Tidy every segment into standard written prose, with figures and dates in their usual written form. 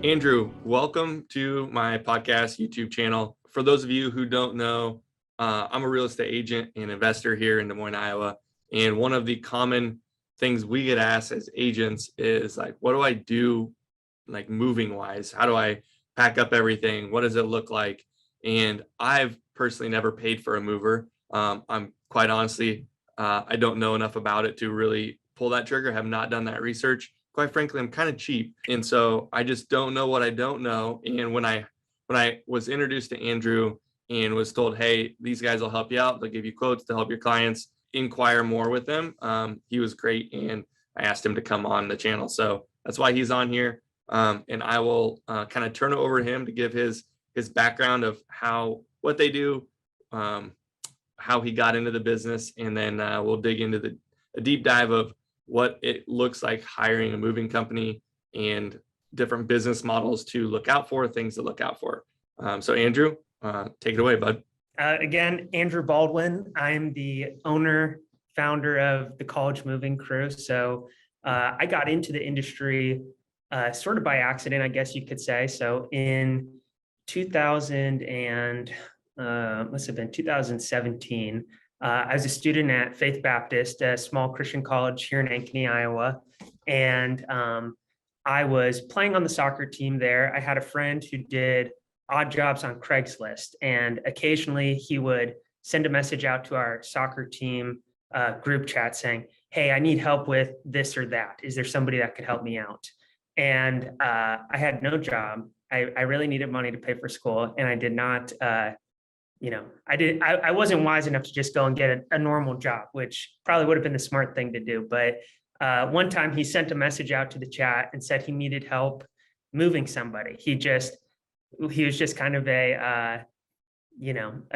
Andrew, welcome to my podcast YouTube channel. For those of you who don't know, I'm a real estate agent and investor here in Des Moines, Iowa. And one of the common things we get asked as agents is like, what do I do like moving wise? How do I pack up everything? What does it look like? And I've personally never paid for a mover. I'm quite honestly, I don't know enough about it to really pull that trigger, have not done that research. Quite frankly, I'm kind of cheap. And so I just don't know what I don't know. And when I was introduced to Andrew and was told, hey, these guys will help you out, they'll give you quotes to help your clients inquire more with them. He was great. And I asked him to come on the channel. So that's why he's on here. And I will kind of turn it over to him to give his background of what they do, how he got into the business. And then we'll dig into a deep dive of what it looks like hiring a moving company and different business models to look out for, things to look out for. So Andrew, take it away, bud. Again, Andrew Baldwin. I'm the owner, founder of the College Moving Crew. So I got into the industry sort of by accident, I guess you could say. So in 2017, I was a student at Faith Baptist, a small Christian college here in Ankeny, Iowa. And I was playing on the soccer team there. I had a friend who did odd jobs on Craigslist, and occasionally he would send a message out to our soccer team group chat saying, hey, I need help with this or that. Is there somebody that could help me out? And I had no job. I really needed money to pay for school, and I did not I wasn't wise enough to just go and get a normal job, which probably would have been the smart thing to do. But one time he sent a message out to the chat and said he needed help moving somebody. He was just kind of a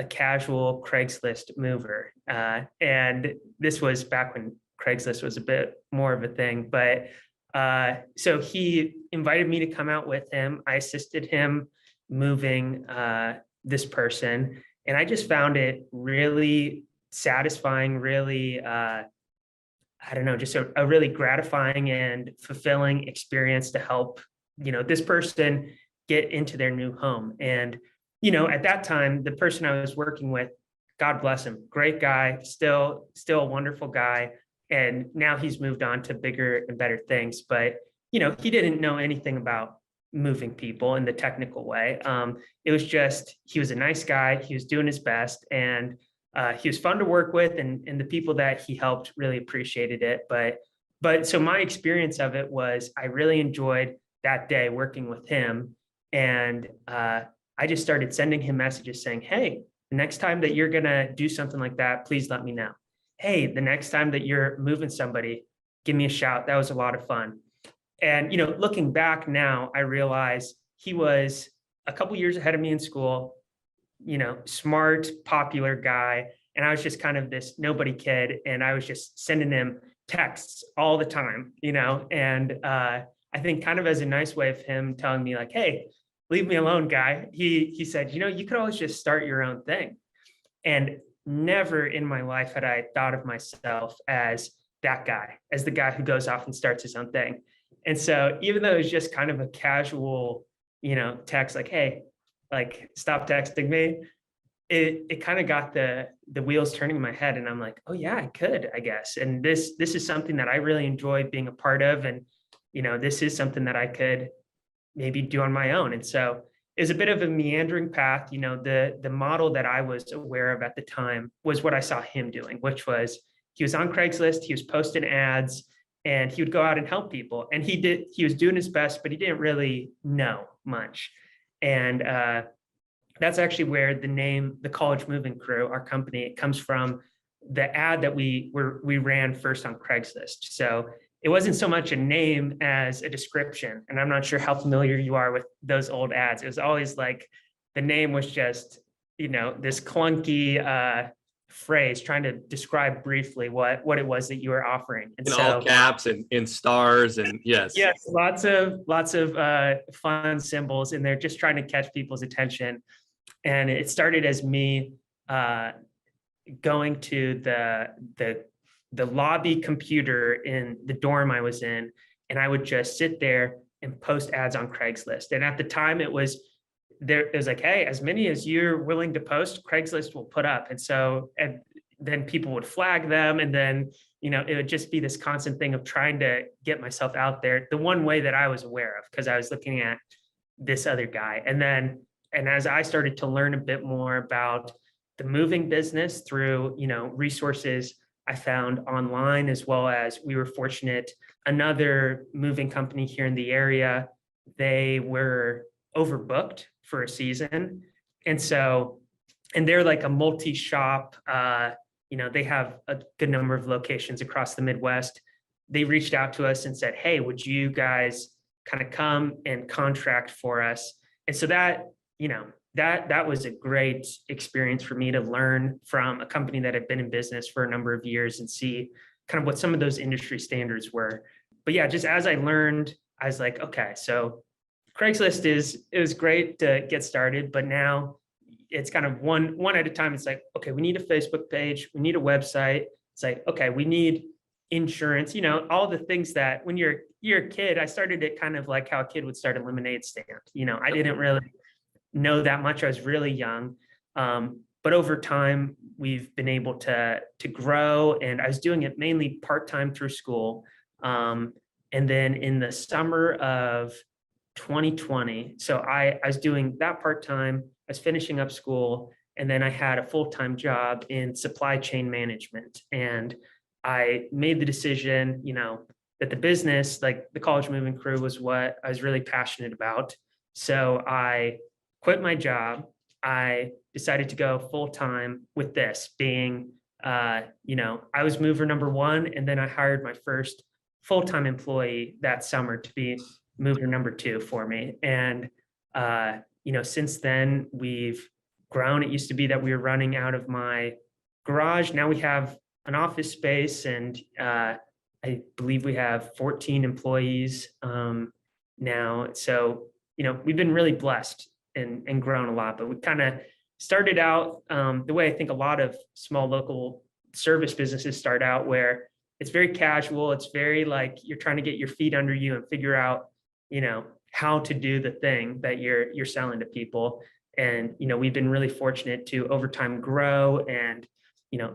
casual Craigslist mover. And this was back when Craigslist was a bit more of a thing. But so he invited me to come out with him. I assisted him moving this person. And I just found it really satisfying, really, just a really gratifying and fulfilling experience to help, this person get into their new home. And, at that time, the person I was working with, God bless him, great guy, still a wonderful guy. And now he's moved on to bigger and better things. But, he didn't know anything about moving people in the technical way. It was just, he was a nice guy. He was doing his best, and he was fun to work with, and the people that he helped really appreciated it. But so my experience of it was, I really enjoyed that day working with him. And I just started sending him messages saying, hey, the next time that you're going to do something like that, please let me know. Hey, the next time that you're moving somebody, give me a shout. That was a lot of fun. And, looking back now, I realize he was a couple years ahead of me in school, smart, popular guy. And I was just kind of this nobody kid. And I was just sending him texts all the time, and I think kind of as a nice way of him telling me like, hey, leave me alone, guy. He said, you could always just start your own thing. And never in my life had I thought of myself as that guy, as the guy who goes off and starts his own thing. And so even though it was just kind of a casual, text like, hey, like stop texting me, it kind of got the wheels turning in my head. And I'm like, oh yeah, I could, I guess. And this is something that I really enjoy being a part of. And, this is something that I could maybe do on my own. And so it was a bit of a meandering path. The model that I was aware of at the time was what I saw him doing, which was he was on Craigslist, he was posting ads, and he would go out and help people. And he was doing his best, but he didn't really know much. And that's actually where the name, the College Moving Crew, our company, it comes from the ad that we ran first on Craigslist. So it wasn't so much a name as a description. And I'm not sure how familiar you are with those old ads. It was always like, the name was just, this clunky phrase trying to describe briefly what it was that you were offering. And in all caps and in stars, and yes, lots of fun symbols in there, just trying to catch people's attention. And it started as me going to the lobby computer in the dorm I was in, and I would just sit there and post ads on Craigslist. And at the time it was like, hey, as many as you're willing to post, Craigslist will put up. And then people would flag them. And then, it would just be this constant thing of trying to get myself out there the one way that I was aware of, because I was looking at this other guy. And as I started to learn a bit more about the moving business through, resources I found online, as well as we were fortunate, another moving company here in the area, they were overbooked for a season. And they're like a multi-shop, they have a good number of locations across the Midwest. They reached out to us and said, hey, would you guys kind of come and contract for us? And so that was a great experience for me to learn from a company that had been in business for a number of years and see kind of what some of those industry standards were. But yeah, just as I learned, I was like, okay, so Craigslist it was great to get started, but now it's kind of one at a time. It's like, okay, we need a Facebook page, we need a website. It's like, okay, we need insurance, all the things that when you're a kid, I started it kind of like how a kid would start a lemonade stand. I didn't really know that much. I was really young. But over time, we've been able to grow, and I was doing it mainly part-time through school. And then in the summer of 2020, so I was doing that part-time, I was finishing up school, and then I had a full-time job in supply chain management. And I made the decision, that the business, like the college moving crew, was what I was really passionate about. So I quit my job. I decided to go full-time with this being, I was mover number one, and then I hired my first full-time employee that summer to be mover number two for me. And, since then we've grown. It used to be that we were running out of my garage. Now we have an office space, and I believe we have 14 employees now. So, we've been really blessed and grown a lot, but we kind of started out the way I think a lot of small local service businesses start out, where it's very casual. It's very like you're trying to get your feet under you and figure out, how to do the thing that you're selling to people. And, we've been really fortunate to over time grow and,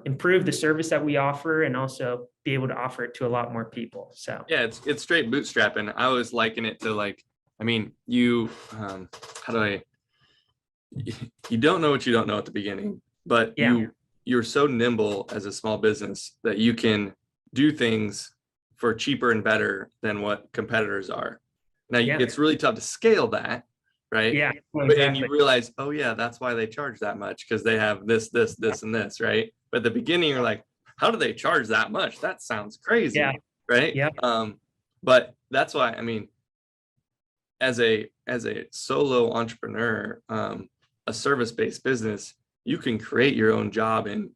improve the service that we offer, and also be able to offer it to a lot more people. So yeah, it's straight bootstrapping. I always liken it to like, you you don't know what you don't know at the beginning, but yeah, you're so nimble as a small business that you can do things for cheaper and better than what competitors are. Now, yeah, it's really tough to scale that, right? yeah, And exactly. you realize, oh yeah, that's why they charge that much, because they have this, and this, right? But at the beginning, you're like, how do they charge that much? That sounds crazy, Yeah, right? yeah, But that's why, as a solo entrepreneur, a service-based business, you can create your own job in,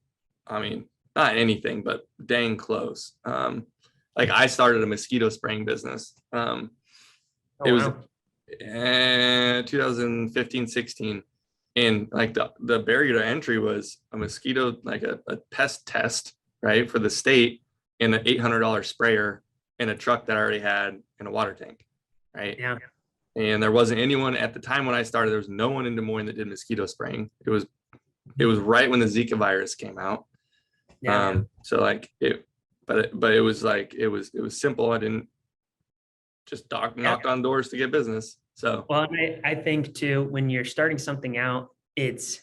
not anything, but dang close. Like I started a mosquito spraying business. Oh, It was wow. 2015, 16. And like the barrier to entry was a mosquito, like a pest test, right, for the state, and an $800 sprayer in a truck that I already had in a water tank, right? Yeah, And there wasn't anyone at the time when I started. There was no one in Des Moines that did mosquito spraying. It was right when the Zika virus came out. yeah. So like but it was like it was simple. I didn't just knock on doors to get business. So Well, I think too, when you're starting something out, it's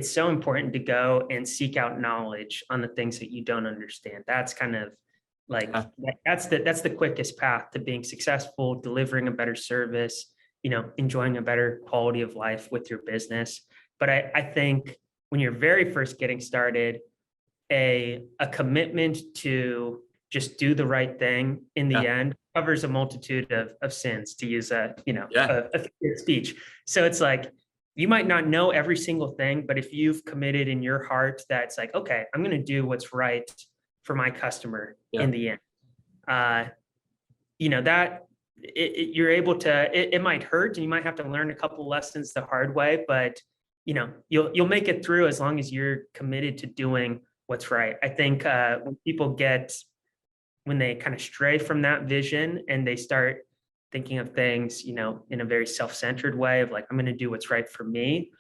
so important to go and seek out knowledge on the things that you don't understand. That's kind of like that's the quickest path to being successful, delivering a better service, enjoying a better quality of life with your business. But I think when you're very first getting started, a commitment to just do the right thing in the end covers a multitude of sins, to use a figure of speech. So it's like, you might not know every single thing, but if you've committed in your heart that it's like, okay, I'm going to do what's right for my customer in the end, that you're able to, it might hurt and you might have to learn a couple lessons the hard way, but you'll make it through as long as you're committed to doing what's right. I think when they kind of stray from that vision and they start thinking of things, in a very self-centered way of like, I'm going to do what's right for me,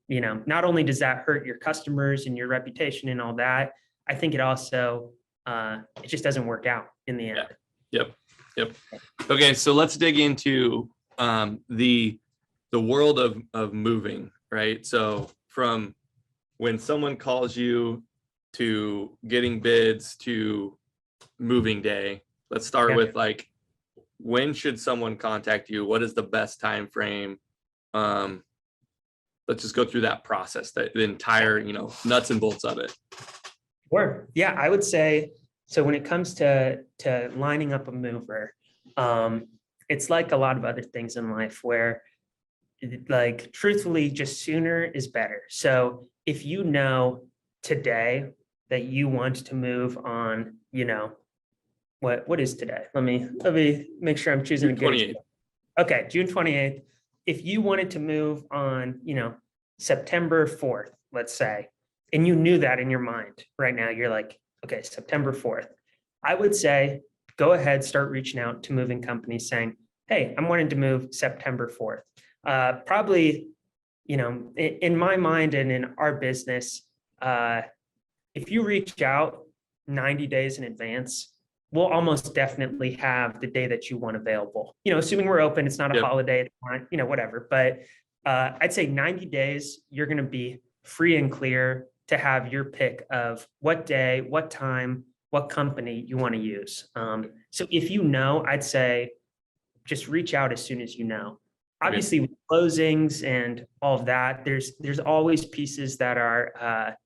not only does that hurt your customers and your reputation and all that, I think it also, it just doesn't work out in the end. Yep. Okay, so let's dig into the world of moving, right? So from when someone calls you to getting bids to moving day, let's start with like, when should someone contact you? What is the best time frame? Let's just go through that process, the entire, nuts and bolts of it. Sure. Yeah, I would say, so when it comes to lining up a mover, it's like a lot of other things in life where, like, truthfully, just sooner is better. So if you know today that you want to move on, what is today? Let me make sure I'm choosing a good. 28th. Okay, June 28th. If you wanted to move on, September 4th, let's say, and you knew that in your mind right now, you're like, okay, September 4th. I would say, go ahead, start reaching out to moving companies saying, hey, I'm wanting to move September 4th. Probably, in my mind and in our business, if you reach out 90 days in advance, we'll almost definitely have the day that you want available. Assuming we're open, it's not a holiday, whatever. But I'd say 90 days, you're going to be free and clear to have your pick of what day, what time, what company you want to use. So if I'd say just reach out as soon as you know. Obviously, with closings and all of that, there's always pieces that are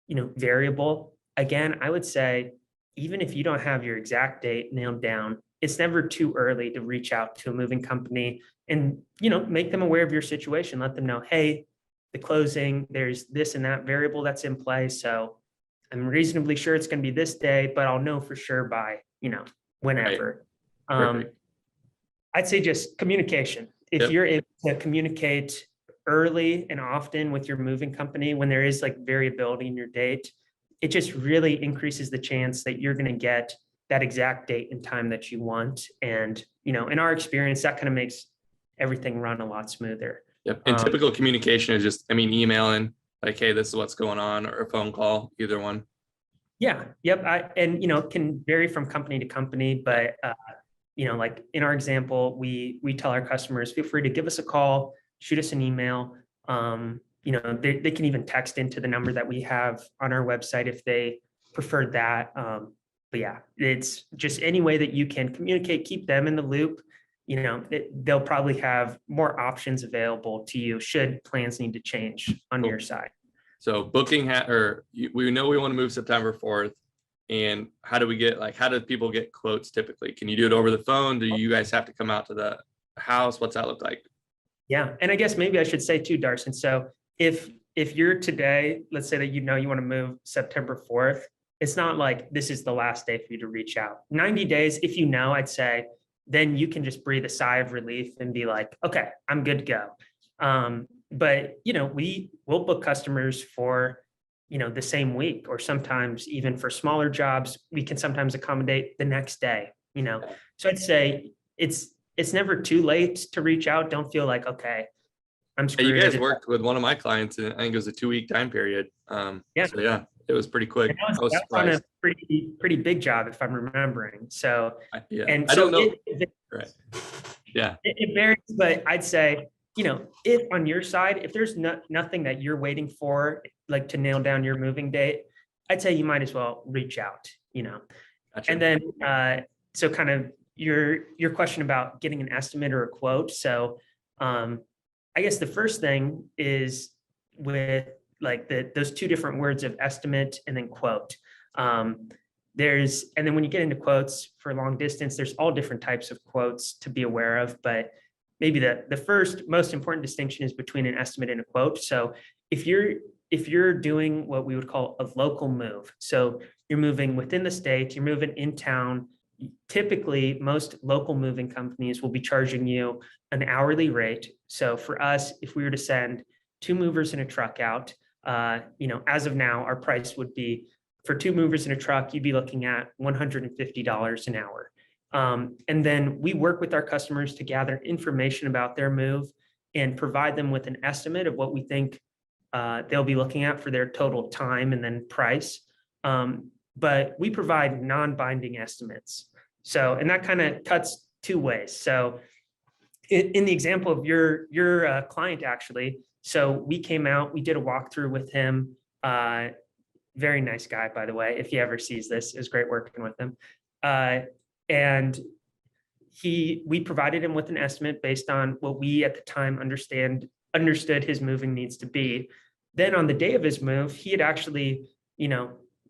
variable. Again, I would say, even if you don't have your exact date nailed down, it's never too early to reach out to a moving company and, make them aware of your situation. Let them know, hey, the closing, there's this and that variable that's in play. So I'm reasonably sure it's going to be this day, but I'll know for sure by, whenever. I'd say just communication. If you're able to communicate early and often with your moving company, when there is like variability in your date, it just really increases the chance that you're going to get that exact date and time that you want. And, in our experience, that kind of makes everything run a lot smoother. Yep. And typical communication is just, emailing like, hey, this is what's going on, or a phone call, either one. Yeah. Yep. It can vary from company to company, but, like in our example, we tell our customers, feel free to give us a call, shoot us an email. They can even text into the number that we have on our website if they prefer that. But yeah, it's just any way that you can communicate, keep them in the loop. They'll probably have more options available to you should plans need to change on your side. So booking we know we want to move September 4th. And how do people get quotes typically? Can you do it over the phone? Do you guys have to come out to the house? What's that look like? Yeah. And I guess maybe I should say too, Darson. So if you're today, let's say that you want to move September 4th, it's not like this is the last day for you to reach out. 90 days, if I'd say, then you can just breathe a sigh of relief and be like, okay, I'm good to go. But we'll book customers for the same week, or sometimes even for smaller jobs, we can sometimes accommodate the next day, So I'd say it's never too late to reach out. Don't feel like, okay, I'm screwed. You guys worked with one of my clients, and I think it was a 2-week time period. So yeah, it was pretty quick. I was on a pretty big job, if I'm remembering. So, I don't know. It varies, but I'd say, if on your side, if there's nothing that you're waiting for, like to nail down your moving date, I'd say you might as well reach out, Gotcha. And then, so kind of your question about getting an estimate or a quote. So, I guess the first thing is with like those two different words of estimate and then quote. And then when you get into quotes for long distance, there's all different types of quotes to be aware of, but maybe the first most important distinction is between an estimate and a quote. So if you're doing what we would call a local move, so you're moving within the state, you're moving in town, typically most local moving companies will be charging you an hourly rate. So for us, if we were to send 2 movers in a truck out, as of now, our price would be for 2 movers in a truck, you'd be looking at $150 an hour. And then we work with our customers to gather information about their move and provide them with an estimate of what we think they'll be looking at for their total time and then price. But we provide non-binding estimates. So, and that kind of cuts two ways. So in the example of your client, actually, so we came out, we did a walkthrough with him. Very nice guy, by the way. If he ever sees this, it was great working with him. And we provided him with an estimate based on what we at the time understood his moving needs to be. Then on the day of his move, he had actually,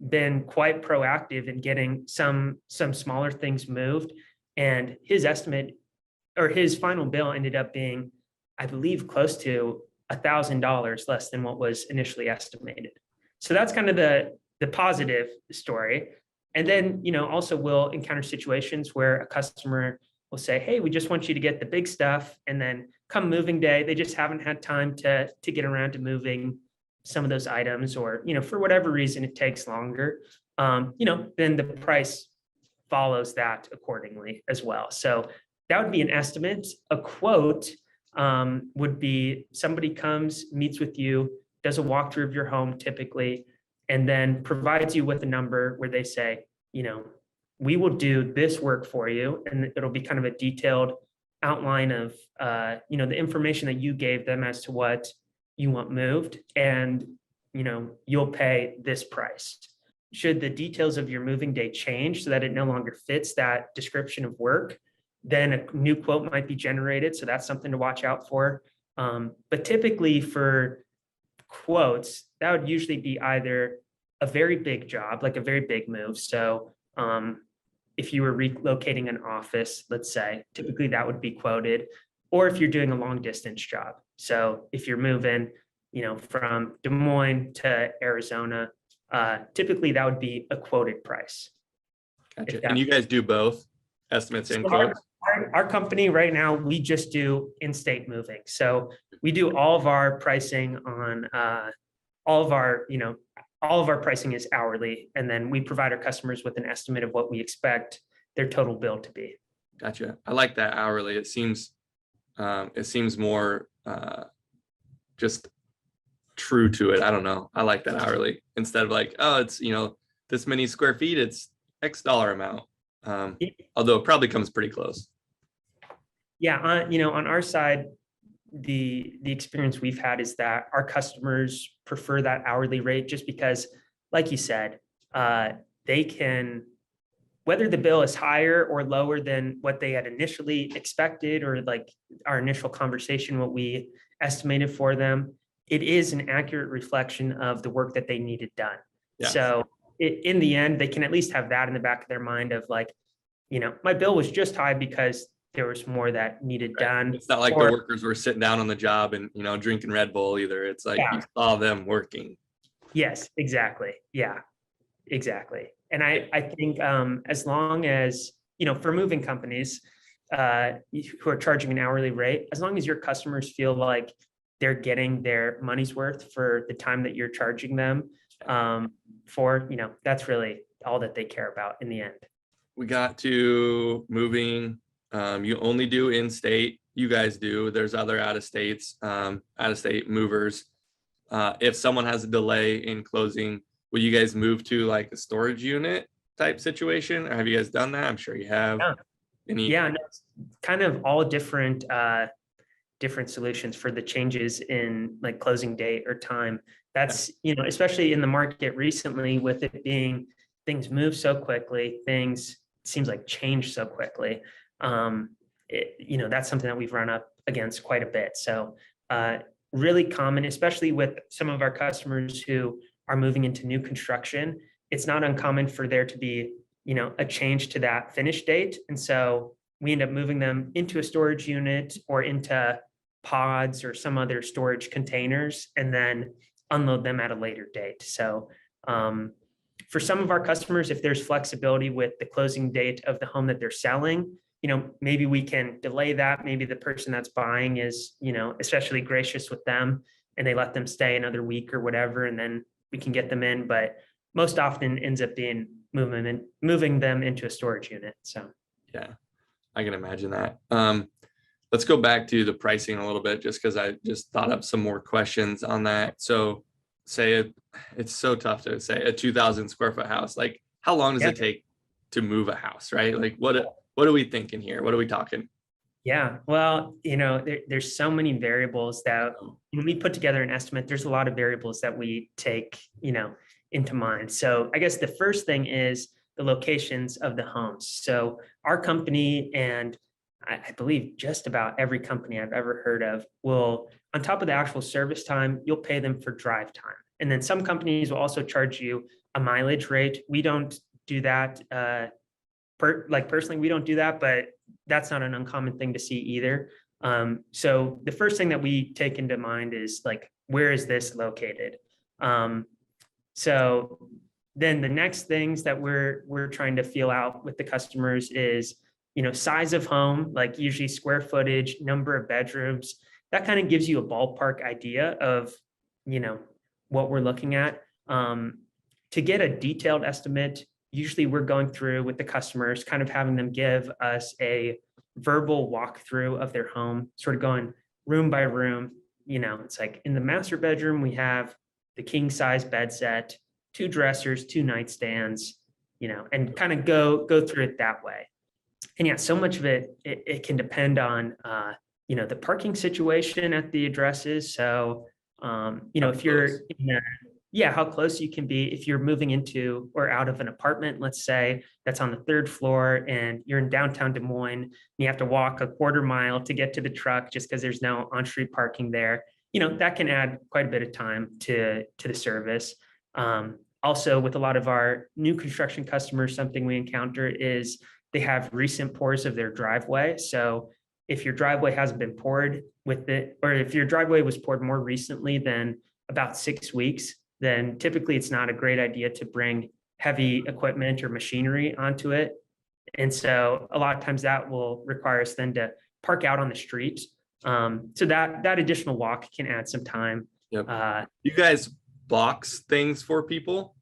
been quite proactive in getting some smaller things moved. And his estimate or his final bill ended up being, I believe, close to $1,000 less than what was initially estimated. So that's kind of the positive story. And then, also we'll encounter situations where a customer will say, hey, we just want you to get the big stuff. And then come moving day, they just haven't had time to get around to moving some of those items, or, for whatever reason, it takes longer. Then the price follows that accordingly as well. So that would be an estimate. A quote would be somebody comes, meets with you, does a walkthrough of your home typically, and then provides you with a number where they say, we will do this work for you. And it'll be kind of a detailed outline of, the information that you gave them as to what you want moved, and, you'll pay this price. Should the details of your moving day change so that it no longer fits that description of work, then a new quote might be generated. So that's something to watch out for. But typically for quotes, that would usually be either a very big job, like a very big move. So if you were relocating an office, let's say, typically that would be quoted, or if you're doing a long distance job. So if you're moving, from Des Moines to Arizona, typically that would be a quoted price. Gotcha. And you guys do both estimates and quotes? Our company right now, we just do in-state moving. So we do all of our pricing on all of our pricing is hourly. And then we provide our customers with an estimate of what we expect their total bill to be. Gotcha. I like that hourly. It seems more just true to it. I don't know. I like that hourly instead of like, oh, it's, this many square feet, it's X dollar amount. Although it probably comes pretty close. Yeah. On our side, the experience we've had is that our customers prefer that hourly rate just because, like you said, they can, whether the bill is higher or lower than what they had initially expected, or like our initial conversation, what we estimated for them, it is an accurate reflection of the work that they needed done. Yeah. So in the end, they can at least have that in the back of their mind of like, my bill was just high because there was more that needed done. It's not like the workers were sitting down on the job and, drinking Red Bull either. It's like you saw them working. Yes, exactly. Yeah, exactly. And I think as long as, for moving companies who are charging an hourly rate, as long as your customers feel like they're getting their money's worth for the time that you're charging them for, that's really all that they care about in the end. We got to moving. You only do in-state. You guys do. There's other out-of-state movers. If someone has a delay in closing, will you guys move to like a storage unit type situation? Or have you guys done that? I'm sure you have. Yeah, no, it's kind of all different solutions for the changes in like closing date or time. That's, especially in the market recently, with it being things move so quickly, things seems like change so quickly. That's something that we've run up against quite a bit. So really common, especially with some of our customers who are moving into new construction. It's not uncommon for there to be, a change to that finish date. And so we end up moving them into a storage unit or into pods or some other storage containers, and then unload them at a later date. So for some of our customers, if there's flexibility with the closing date of the home that they're selling, maybe we can delay that. Maybe the person that's buying is, especially gracious with them, and they let them stay another week or whatever, and then we can get them in. But most often ends up being moving them into a storage unit. So Yeah, I can imagine that. Let's go back to the pricing a little bit, just because I just thought up some more questions on that. So it's so tough to say a 2,000 square foot house. Like, how long does Yeah. it take to move a house, right? Like, what are we thinking here? What are we talking? Yeah, well, there's so many variables that when we put together an estimate, there's a lot of variables that we take, into mind. So I guess the first thing is the locations of the homes. So our company, and I believe just about every company I've ever heard of, will, on top of the actual service time, you'll pay them for drive time. And then some companies will also charge you a mileage rate. We don't do that. Personally, we don't do that, but that's not an uncommon thing to see either. So the first thing that we take into mind is like, where is this located? So then the next things that we're trying to feel out with the customers is, size of home, like usually square footage, number of bedrooms. That kind of gives you a ballpark idea of, what we're looking at. To get a detailed estimate, usually we're going through with the customers, kind of having them give us a verbal walkthrough of their home, sort of going room by room. It's like in the master bedroom, we have the king size bed set, 2 dressers, 2 nightstands, and kind of go through it that way. And yeah, so much of it can depend on, the parking situation at the addresses. So, if you're how close you can be if you're moving into or out of an apartment, let's say that's on the 3rd floor and you're in downtown Des Moines, and you have to walk a quarter mile to get to the truck just because there's no on-street parking there. That can add quite a bit of time to the service. Also, with a lot of our new construction customers, something we encounter is they have recent pours of their driveway. So if your driveway hasn't been poured with it, or if your driveway was poured more recently than about 6 weeks, then typically it's not a great idea to bring heavy equipment or machinery onto it. And so a lot of times that will require us then to park out on the street. So that additional walk can add some time. Yep. You guys box things for people,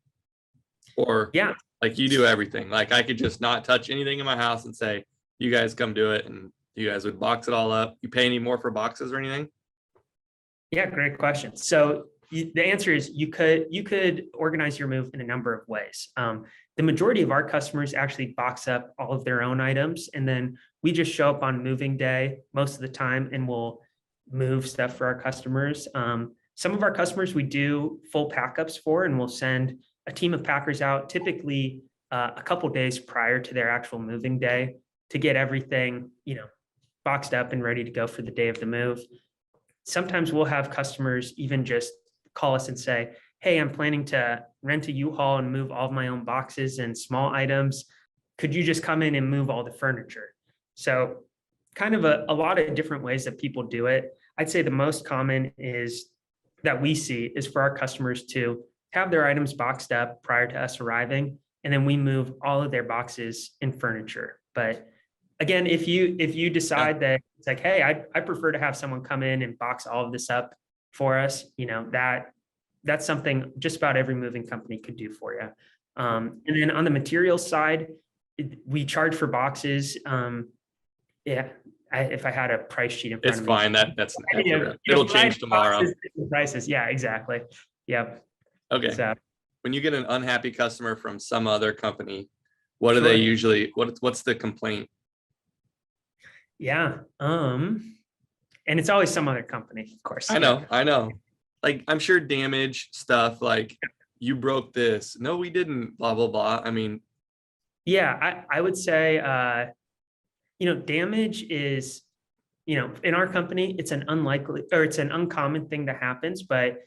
or Yeah. like you do everything? Like, I could just not touch anything in my house and say, you guys come do it, and you guys would box it all up. You pay any more for boxes or anything? Yeah, great question. So the answer is you could organize your move in a number of ways. The majority of our customers actually box up all of their own items, and then we just show up on moving day most of the time and we'll move stuff for our customers. Some of our customers we do full packups for, and we'll send a team of packers out typically a couple days prior to their actual moving day to get everything, boxed up and ready to go for the day of the move. Sometimes we'll have customers even just call us and say, hey, I'm planning to rent a U-Haul and move all of my own boxes and small items. Could you just come in and move all the furniture? So kind of a lot of different ways that people do it. I'd say the most common is that we see is for our customers to have their items boxed up prior to us arriving, and then we move all of their boxes and furniture. But again, if you decide that it's like, hey, I prefer to have someone come in and box all of this up for us, that's something just about every moving company could do for you. And then on the materials side, we charge for boxes. If I had a price sheet in front It's of me. fine. That's accurate. It'll change tomorrow. Prices. Yeah, exactly. Yep. Okay. So, when you get an unhappy customer from some other company, what do they usually, what's the complaint? Yeah. And it's always some other company, of course. I know. Like, I'm sure damage stuff, like, you broke this. No, we didn't, blah, blah, blah. I mean, yeah, I would say, damage is, in our company, it's an uncommon thing that happens. But,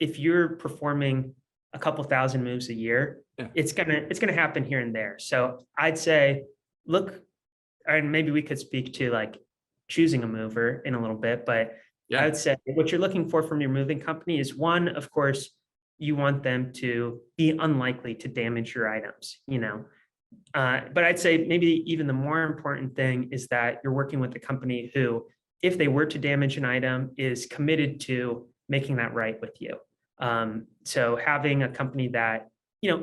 if you're performing a couple thousand moves a year, it's gonna happen here and there. So I'd say, look, and maybe we could speak to like choosing a mover in a little bit, but I would say what you're looking for from your moving company is, one, of course, you want them to be unlikely to damage your items, but I'd say maybe even the more important thing is that you're working with a company who, if they were to damage an item, is committed to making that right with you. So having a company that,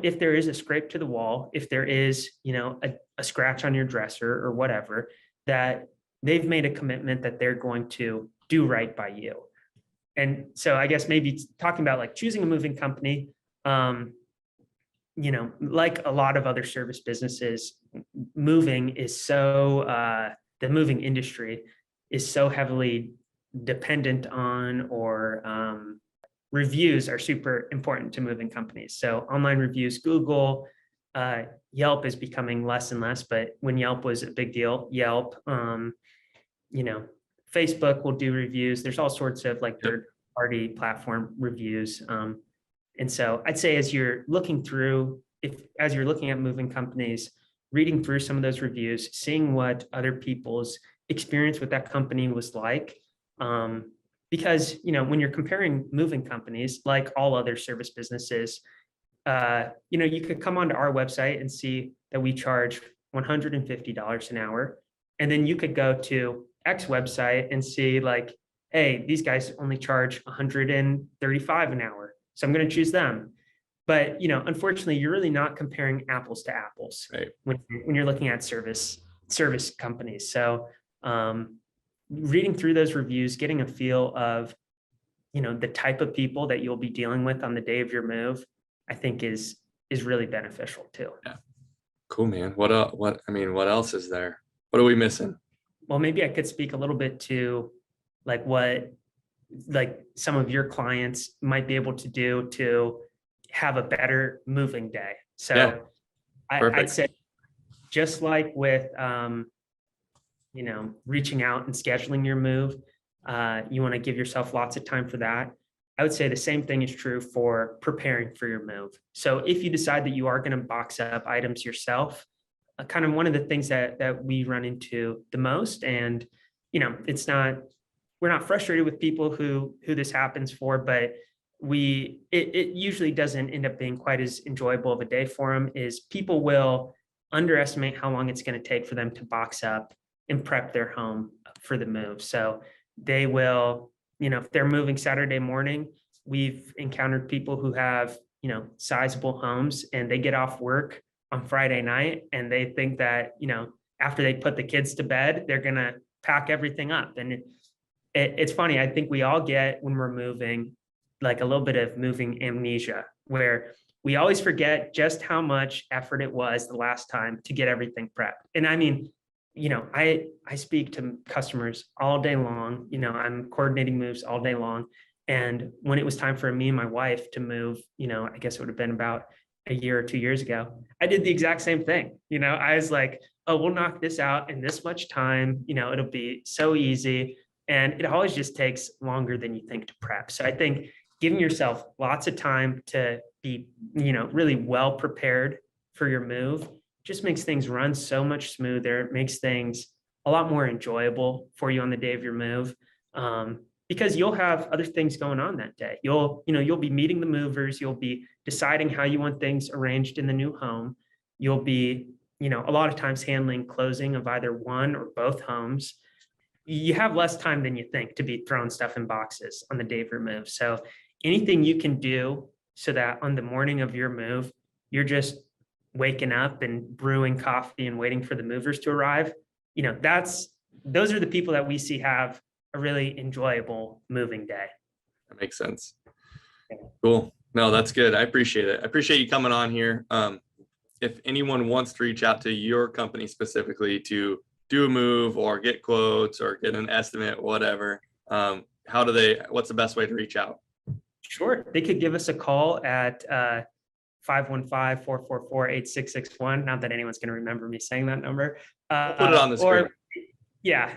if there is a scrape to the wall, if there is, a scratch on your dresser or whatever, that they've made a commitment that they're going to do right by you. And so I guess maybe talking about like choosing a moving company, like a lot of other service businesses, moving is the moving industry is so heavily dependent on, or reviews are super important to moving companies. So online reviews, Google, Yelp is becoming less and less, but when Yelp was a big deal, Yelp, Facebook will do reviews. There's all sorts of like third party platform reviews. And so I'd say as you're looking at moving companies, reading through some of those reviews, seeing what other people's experience with that company was like. Because, when you're comparing moving companies, like all other service businesses, you could come onto our website and see that we charge $150 an hour. And then you could go to X website and see like, hey, these guys only charge $135 an hour. So I'm going to choose them. But, unfortunately, you're really not comparing apples to apples, right, when you're looking at service companies. So reading through those reviews, getting a feel of, the type of people that you'll be dealing with on the day of your move, I think is really beneficial too. Yeah. Cool, man. What else is there? What are we missing? Well, maybe I could speak a little bit to like what some of your clients might be able to do to have a better moving day. So yeah, I'd say just like with, reaching out and scheduling your move, you want to give yourself lots of time for that. I would say the same thing is true for preparing for your move. So if you decide that you are going to box up items yourself, kind of one of the things that we run into the most, and we're not frustrated with people who this happens for, but it usually doesn't end up being quite as enjoyable of a day for them, is people will underestimate how long it's going to take for them to box up and prep their home for the move. So they will, if they're moving Saturday morning, we've encountered people who have, sizable homes, and they get off work on Friday night and they think that, after they put the kids to bed, they're going to pack everything up. And it's funny. I think we all get, when we're moving, like a little bit of moving amnesia, where we always forget just how much effort it was the last time to get everything prepped. And I mean, I speak to customers all day long, I'm coordinating moves all day long. And when it was time for me and my wife to move, I guess it would have been about a year or 2 years ago, I did the exact same thing. I was like, oh, we'll knock this out in this much time. It'll be so easy. And it always just takes longer than you think to prep. So I think giving yourself lots of time to be, really well prepared for your move just makes things run so much smoother. It makes things a lot more enjoyable for you on the day of your move. Because you'll have other things going on that day. You'll be meeting the movers. You'll be deciding how you want things arranged in the new home. You'll be, a lot of times handling closing of either one or both homes. You have less time than you think to be throwing stuff in boxes on the day of your move. So anything you can do so that on the morning of your move, you're just waking up and brewing coffee and waiting for the movers to arrive. Those are the people that we see have a really enjoyable moving day. That makes sense. Cool. No, that's good. I appreciate it. I appreciate you coming on here. If anyone wants to reach out to your company specifically to do a move or get quotes or get an estimate, whatever, what's the best way to reach out? Sure. They could give us a call at 515-444-8661. Not that anyone's going to remember me saying that number. I'll put it on the screen. Yeah.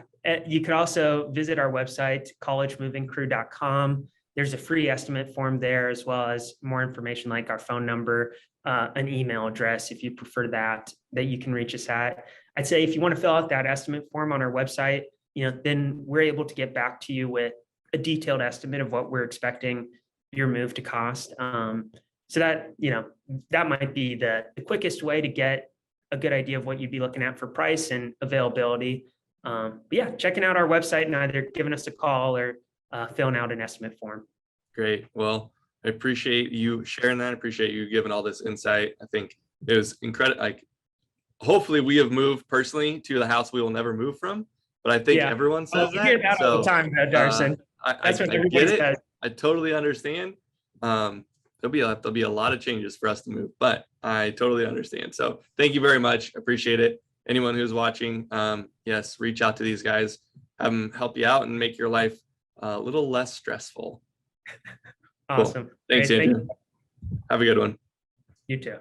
You could also visit our website, collegemovingcrew.com. There's a free estimate form there, as well as more information like our phone number, an email address, if you prefer that you can reach us at. I'd say if you want to fill out that estimate form on our website, then we're able to get back to you with a detailed estimate of what we're expecting your move to cost. So that, that might be the quickest way to get a good idea of what you'd be looking at for price and availability. But yeah, checking out our website and either giving us a call or filling out an estimate form. Great. Well, I appreciate you sharing that. I appreciate you giving all this insight. I think it was incredible. Like, hopefully we have moved personally to the house we will never move from, but I think Yeah. everyone says You hear that. that all the So time, though, Darson. That's what I everybody get it. says. I totally understand. There'll be a lot of changes for us to move, but I totally understand. So thank you very much. Appreciate it. Anyone who's watching, yes, reach out to these guys, have them help you out and make your life a little less stressful. Awesome. Cool. Thanks, Great. Andrew. Have a good one. You too.